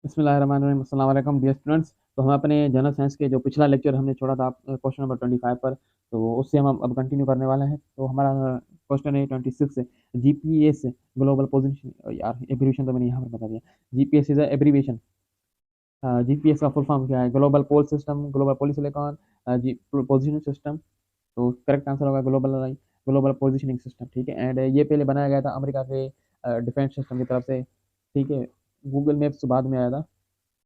बिस्मिल्लाहिर्रहमानिर्रहीम। अस्सलाम वालेकुम डियर स्टूडेंट्स। तो हम अपने जनरल साइंस के जो पिछला लेक्चर हमने छोड़ा था क्वेश्चन नंबर 25 पर, तो उससे हम अब कंटिन्यू करने वाले हैं। तो हमारा क्वेश्चन है 26 जीपीएस ग्लोबल पोजीशन। यार एब्रीविएशन तो मैंने यहाँ पर बता दिया। GPS is abbreviation. जीपीएस का फुल फॉर्म क्या है? ग्लोबल पोल सिस्टम, ग्लोबल पॉलिसिलिकॉन जी पोजिशनिंग सिस्टम। तो करेक्ट आंसर होगा ग्लोबल ग्लोबल पोजिशनिंग सिस्टम। ठीक है। एंड ये पहले बनाया गया था अमेरिका के डिफेंस सिस्टम की तरफ से। ठीक है। गूगल मैप्स बाद में आया था,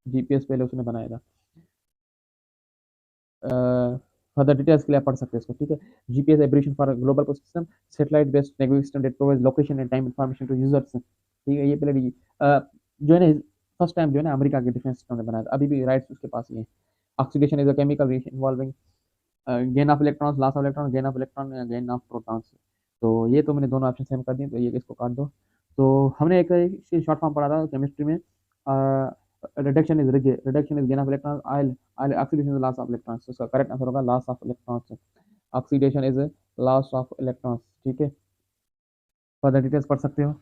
जीपीएस पहले उसने बनाया था। फर्दर डिटेल्स के लिए आप पढ़ सकते हैं इसको। ठीक है। GPS abbreviation for global system, satellite based navigation system that provides location and time information to users. ठीक है। ये पहले जो है ना, फर्स्ट टाइम जो है ना अमेरिका के डिफेंस सिस्टम ने बनाया था। अभी भी राइट्स उसके पास ही है। Oxidation is a chemical reaction involving gain of electrons, loss of electron, gain of electron, gain of protons. तो ये तो मैंने दोनों ऑप्शन सेम कर दिए, तो ये इसको काट दो। तो हमने एक शॉर्ट फॉर्म पढ़ा था केमिस्ट्री में, reduction is gain of electron, oil oil oxidation is loss of electrons. तो इसका करेक्ट आंसर होगा loss of electrons. Oxidation is loss of electrons. ठीक है। फर्दर डिटेल्स पढ़ सकते हो।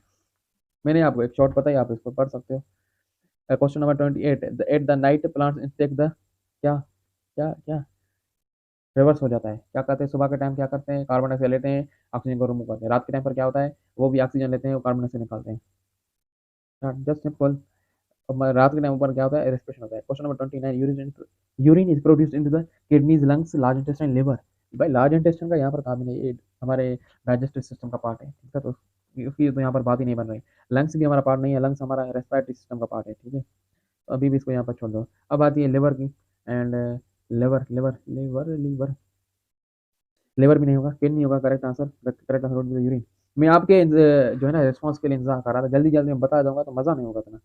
मैंने आपको एक शॉर्ट बताई, आप इसको पढ़ सकते हो। Question number 28, at the night plants take the क्या क्या क्या रिवर्स हो जाता है। क्या करते हैं? सुबह के टाइम क्या करते हैं? कार्बन डाइऑक्साइड लेते हैं, ऑक्सीजन को रिमूव करते हैं। रात के टाइम पर क्या होता है? वो भी ऑक्सीजन लेते हैं, वो कार्बन डाइऑक्साइड निकालते हैं। Just simple. अब रात के टाइम पर क्या होता है? रेस्पिरेशन होता है। Question number 29, urine is produced into the kidneys, lungs, large intestine, liver. भाई लार्ज इंटेस्टाइन का यहाँ पर काम ही नहीं, ये हमारे डाइजेस्टिव सिस्टम का पार्ट है। ठीक है। तो उसकी तो यहाँ पर बात ही नहीं बन रही। लंग्स भी हमारा पार्ट नहीं है, लंग्स हमारा रेस्पिरेटरी सिस्टम का पार्ट है। ठीक है। तो अभी भी इसको यहाँ पर छोड़ दो। अब आती है लिवर की। And liver liver liver liver labour भी नहीं होगा, पेन नहीं होगा। करेक्ट आंसर, करेक्ट आंसर होगा यूरिन। मैं आपके जो है ना रिस्पॉन्स के लिए इंतजार कर रहा था, जल्दी जल्दी मैं बता दूंगा तो मजा नहीं होगा इतना।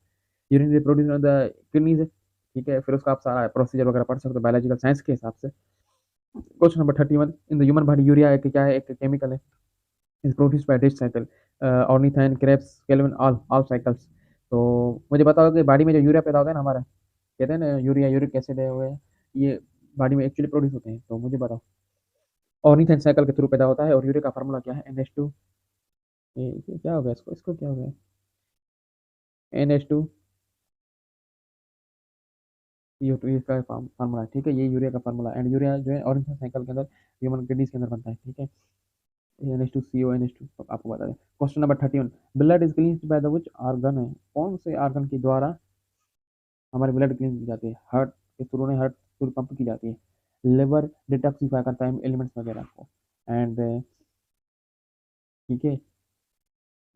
यूरिन प्रोड्यूस द किडनीज है। ठीक है। फिर उसका आप सारा प्रोसीजर वगैरह पढ़ सकते हो बायोलॉजिकल साइंस के हिसाब से। Question number 31, in the human body urea एक क्या है? एक केमिकल है। Is produce by this cycle, ornithine, Krebs, kelvin, all all cycles. तो मुझे बताओ कि बॉडी में जो यूरिया पैदा होता है ना हमारा, कहते हैं ना यूरिया, यूरिक एसिड है, हुए ये बॉडी में एक्चुअली प्रोड्यूस होते हैं। तो मुझे बताओ ऑर्निथाइन साइकिल के थ्रू पैदा होता है। और यूरिया का फार्मूला क्या है? NH2। ये क्या हो गया? इसको इसको क्या हो गया? NH2 CO2 इसका फार्मूला है। ठीक है। ये यूरिया का फार्मूला। एंड यूरिया जो है ऑरेंज साइकिल के अंदर ह्यूमन किडनीज के अंदर बनता है। ठीक है। NH2CO NH2 तो आपको बता दें। Question number 31, blood is cleansed by the which organ है? कौन से ऑर्गन के द्वारा हमारी ब्लड क्लीन की जाती है? हार्ट के थ्रू ने, हार्ट थ्रू पंप की जाती है। लिवर डिटॉक्सिफाई करता है एलिमेंट्स वगैरह को। एंड ठीक है,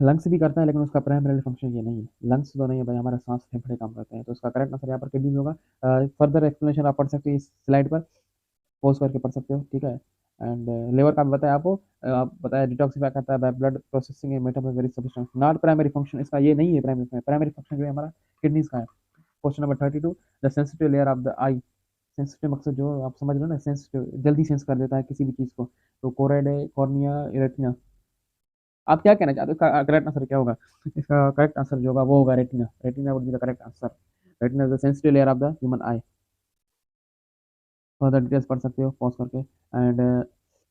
लंग्स भी करता है, लेकिन उसका प्राइमरी फंक्शन ये नहीं है। लंग्स तो नहीं है भाई, हमारा सांस फेफड़े काम करते हैं। तो उसका करेक्ट आंसर यहाँ पर किडनी में होगा। फर्दर एक्सप्लेनेशन आप पढ़ सकते हो इस स्लाइड पर, पॉज करके पढ़ सकते हो। ठीक है। एंड लिवर का भी बताया आपको। आप बताया डिटॉक्सिफाई करता है by blood processing and metabolic substance. Not primary function इसका ये नहीं है। प्राइमरी फंक्शन जो है हमारा किडनीज का है। Question number 32, the sensitive layer of the I. Sensitive मकसद जो आप समझ लो ना, सेंसिटिव जल्दी सेंस कर देता है किसी भी चीज़ को। तो कोरेड है, कॉर्निया, रेटिना। आप क्या कहना चाहते हो? इसका करेक्ट आंसर क्या होगा? इसका करेक्ट आंसर जो होगा वो होगा retina. Retina would be the correct answer. Retina is the sensitive layer of the human I. Further details पढ़ सकते हो पॉज करके। एंड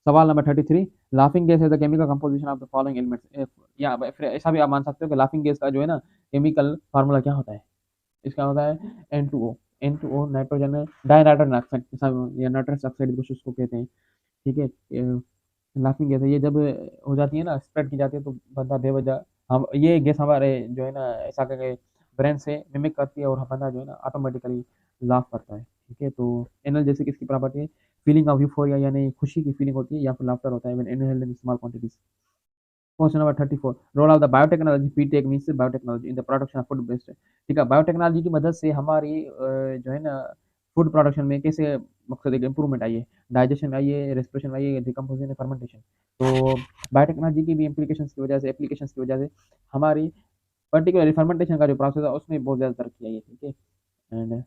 सवाल number 33, laughing gas is the chemical composition of the following elements. या फिर ऐसा भी आप मान सकते हो कि लाफिंग गैस का जो है ना केमिकल फार्मूला क्या होता है? इसका होता है N2O। N2O nitrogen dinitrogen oxide या नाइट्रस ऑक्साइड कुछ उसको कहते हैं। ठीक है। लाफिंग गैस है ये, जब हो जाती है ना, स्प्रेड की जाती है, तो बंदा बेवजह, हम ये गैस हमारे जो है ना ऐसा करके ब्रेन से मिमिक करती है, और बंदा जो है ना ऑटोमेटिकली लाफ करता है। ठीक है। तो एनल जैसे किसकी प्रॉपर्टी है? फीलिंग ऑफ यूफोरिया, यानी खुशी की फीलिंग होती है, या फिर लाफ्टर होता है when inhaled in small quantities. Question number 34, role of the biotechnology, BTech means biotechnology in the production of food based. ठीक है। बायोटेक्नोलॉजी की मदद से हमारी जो है ना फूड प्रोडक्शन में कैसे मकसद एक इंप्रूवमेंट आई है? डाइजेशन में आई है, रेस्पिरेशन में आई है, डिकम्पोजिशन, फर्मेंटेशन। तो बायोटेक्नोलॉजी की भी एप्लीकेशंस की वजह से हमारी पर्टिकुलरली फर्मेंटेशन का जो प्रोसेस है उसमें बहुत ज़्यादा तरक्की आई है। ठीक है। And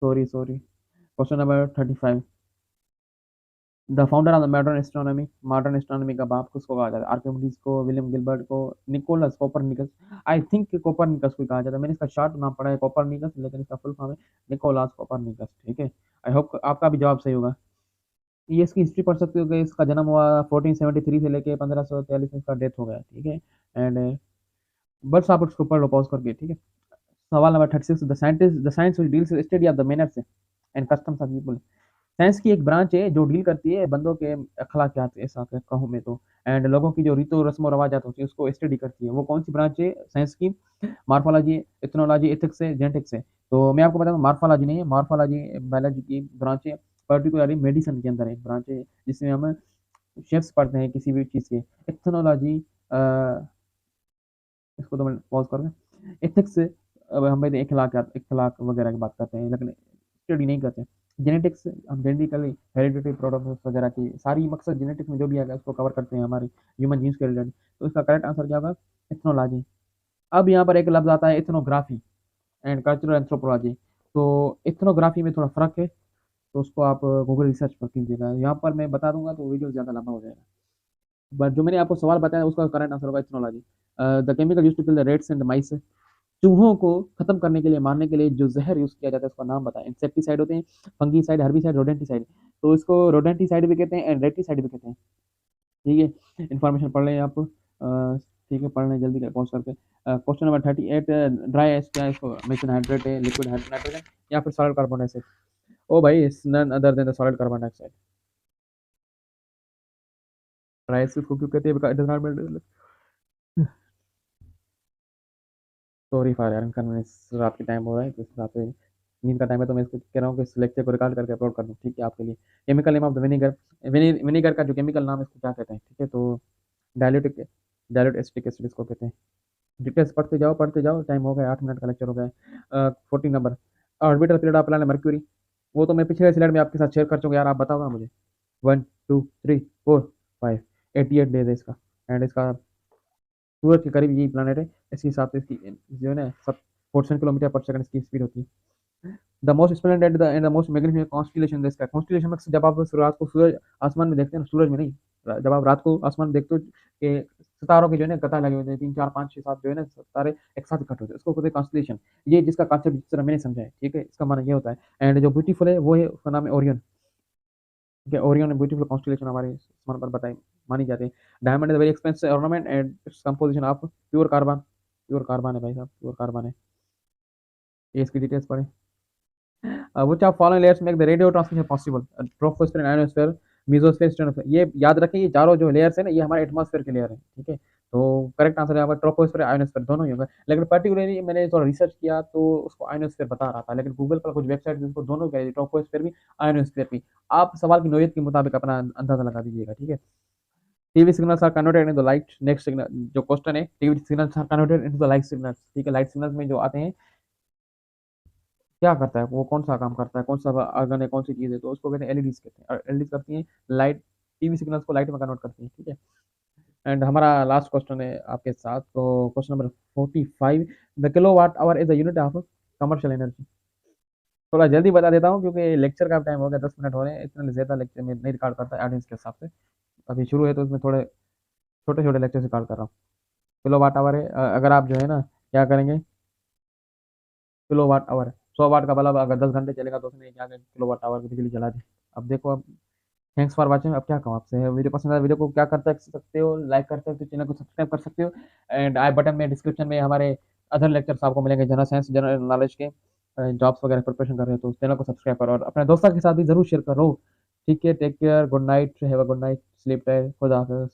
sorry sorry, question number 35, the founder of the modern astronomy का बाप किसको कहा जाता है? आर्किमिडीज को, विलियम गिलबर्ट को, Nicholas Copernicus. I think Copernicus को कहा जाता है। मैंने इसका शॉर्ट नाम पढ़ा है कोपरनिकस, लेकिन इसका फुल फॉर्म है निकोलास कोपरनिकस। ठीक है। आई होप आपका भी जवाब सही होगा। ये इसकी हिस्ट्री पढ़ सकते हो कि इसका जन्म हुआ 1473 से लेके 1543 में इसका डेथ हो गया। ठीक है। एंड बस आप उसको पढ़ लो पॉज करके, ठीक है। सवाल number 36, the science which deals with study of the manners and customs of people. Science की एक ब्रांच है जो डील करती है बंदों के अखलाकियात, ऐसा कहूँ मैं तो, एंड लोगों की जो रीतो रस्म और रवाजात होती है उसको स्टडी करती है। वो कौन सी ब्रांच है साइंस की? मार्फोलॉजी, इथनोलॉजी, एथिक्स है, जेनेटिक्स है। तो मैं आपको बता दूं, मार्फोलॉजी नहीं है, मार्फोलॉजी बायोलॉजी की ब्रांच है, पर्टिकुलरली मेडिसिन के अंदर एक ब्रांच है जिसमें हम शेफ्स पढ़ते हैं किसी भी चीज़ के। इथनोलॉजी, इसको तो मैं पॉज कर दें। एथिक्स, अब हम भाई इखलाक वगैरह की बात करते हैं, लेकिन स्टडी नहीं करते। जेनेटिक्स, हम जेनेटिकली हेरिडिटरी प्रोडक्ट्स वगैरह की सारी मकसद जेनेटिक्स में जो भी आएगा उसको कवर करते हैं हमारी ह्यूमन जीन्स के रिलेटेड। तो इसका करेक्ट आंसर क्या होगा? इथनोलॉजी। अब यहाँ पर एक लफ्ज आता है इथनोग्राफी एंड कल्चरल एंथ्रोपोलॉजी। तो इथनोग्राफी में थोड़ा फर्क है, तो उसको आप गूगल रिसर्च पर कीजिएगा। यहाँ पर मैं बता दूंगा तो वीडियो ज़्यादा लंबा हो जाएगा, बट जो मैंने आपको सवाल बताया उसका करेक्ट आंसर होगा ethnology. The chemical used to kill the rats and mice. चूहों को खत्म करने के लिए, मारने के लिए जो जहर यूज किया जाता है उसका नाम बताएं। इंसेक्टिसाइड होते हैं, फंगीसाइड, हर्बिसाइड, रोडेंटिसाइड। तो इसको रोडेंटिसाइड भी कहते हैं एंड रेटिसाइड भी कहते हैं, ठीक है। इन्फॉर्मेशन पढ़ लें आप, ठीक है, पढ़ लें जल्दी पहुंच करके। क्वेश्चन नंबर 38, ड्राई एस क्या है? इसको मिशन हाइड्रेट है, लिक्विड नाइट्रोजन, या फिर सॉलिड कार्बन डाइऑक्साइड। ओ भाई, it's none other than the solid carbon dioxide. Dry ice को क्यों कहते हैं? Because it does not melt. Sorry for यार इनकन्वीनियंस, रात के टाइम हो रहा है तो इस हिसाब से नींद का टाइम है, तो मैं इसको कह रहा हूँ कि इस लेक्चर को रिकॉर्ड करके अपलोड कर दूँ, ठीक है, आपके लिए। Chemical name of the vinegar, vinegar का जो केमिकल नाम है इसको क्या कहते हैं, ठीक है? तो डायल्यूटिक, डायल्यूट एसिटिक एसिड इसको कहते हैं। डिटेल्स पढ़ते जाओ, टाइम हो गया, 8 मिनट का लेक्चर हो गया। 14 number, orbital period of planet mercury. वो तो मैं पिछले स्लाइड में आपके साथ शेयर कर चुका यार, आप बताओ ना मुझे। 1 2 3 4 5 88 डेज है इसका, एंड इसका सूरज के करीब यही प्लानट है। इसके हिसाब से इसकी जो है ना 7 किलोमीटर पर सेकंड इसकी स्पीड होती है। The most splendid and the most magnificent constellation the sky. Constellation में जब आप रात को सूरज आसमान में देखते हैं ना, सूरज में नहीं, जब आप रात को आसमान में देखते हो कि सितारों की जो है ना कतार लगे होते हैं, 3 4 5 6 7 जो है ना सितारे एक साथ इकट्ठे होते हैं, उसको कहते हैं कॉन्स्टिलेशन। ये जिसका कॉन्सेप्ट जिस तरह मैंने समझा है, ठीक है, इसका माना ये होता है। एंड जो ब्यूटीफुल है वो है, उसका नाम है ओरियन। ठीक है, ओरियन ब्यूटीफुल कॉन्स्टिलेशन हमारे आसमान पर बताई मानी जाती है। Diamond is very expensive ornament and its composition of pure carbon. Pure carbon है भाई साहब, प्योर कार्बन है। ये इसकी डिटेल्स पढ़ें। which of following layers make the radio transmission possible? Troposphere, ionosphere, mesosphere, stratosphère। ये याद रखें, ये चारों जो लेयर्स है ना, ये हमारे एटमॉस्फेयर के लेयर है, ठीक है। तो करेक्ट आंसर है आपका ट्रोपोस्फेयर, आयोनोस्फेयर दोनों ही होंगे। लेकिन पर्टिकुलरली मैंने थोड़ा रिसर्च किया तो उसको आयोनोस्फेयर बता रहा था, लेकिन गूगल पर कुछ वेबसाइट जिनको दोनों कह रही थी, ट्रोपोस्फेयर भी आयोनोस्फेयर भी। आप सवाल की नोयत के मुताबिक अपना अंदाजा लगा दीजिएगा, ठीक है। TV signals are converted into light. Next signal जो क्वेश्चन है, TV signals are converted into the light signals, ठीक है। लाइट सिग्नल्स में जो आते हैं क्या करता है, वो कौन सा काम करता है, कौन सा ऑर्गन है, कौन सी चीज़ है, तो उसको कहते हैं एलईडीज कहते हैं। और एलईडीज करती हैं लाइट, टीवी सिग्नल्स को लाइट में कन्वर्ट करती हैं, ठीक है। एंड हमारा लास्ट क्वेश्चन है आपके साथ, तो question number 45, the kilowatt hour is the unit of commercial energy. थोड़ा जल्दी बता देता हूँ क्योंकि लेक्चर का टाइम हो गया, 10 मिनट हो रहे हैं, इतना ज़्यादा लेक्चर में नहीं रिकॉर्ड करता ऑडियंस के हिसाब से। अभी शुरू है तो उसमें थोड़े छोटे छोटे लेक्चर रिकॉर्ड कर रहा हूँ। किलो वाट आवर है, अगर आप जो है ना क्या करेंगे, किलो वाट आवर, 100 वाट का बल्ब अगर 10 घंटे चलेगा तो उसने क्या किलो वाट आवर की बिजली जला दी। अब देखो, अब थैंक्स फॉर वाचिंग। अब क्या कहूँ आपसे, वीडियो पसंद आया, वीडियो को क्या कर सकते हो, लाइक कर सकते हो, चैनल को सब्सक्राइब कर सकते हो। एंड आई बटन में डिस्क्रिप्शन में हमारे अदर लेक्चर्स आपको मिलेंगे, जनरल साइंस, जनरल नॉलेज के। जॉब्स वगैरह प्रिपरेशन कर रहे हो तो चैनल को सब्सक्राइब करो और अपने दोस्तों के साथ भी जरूर शेयर करो, ठीक है। Take care, good night, have a good night, sleep tight, खुदा हाफिज़।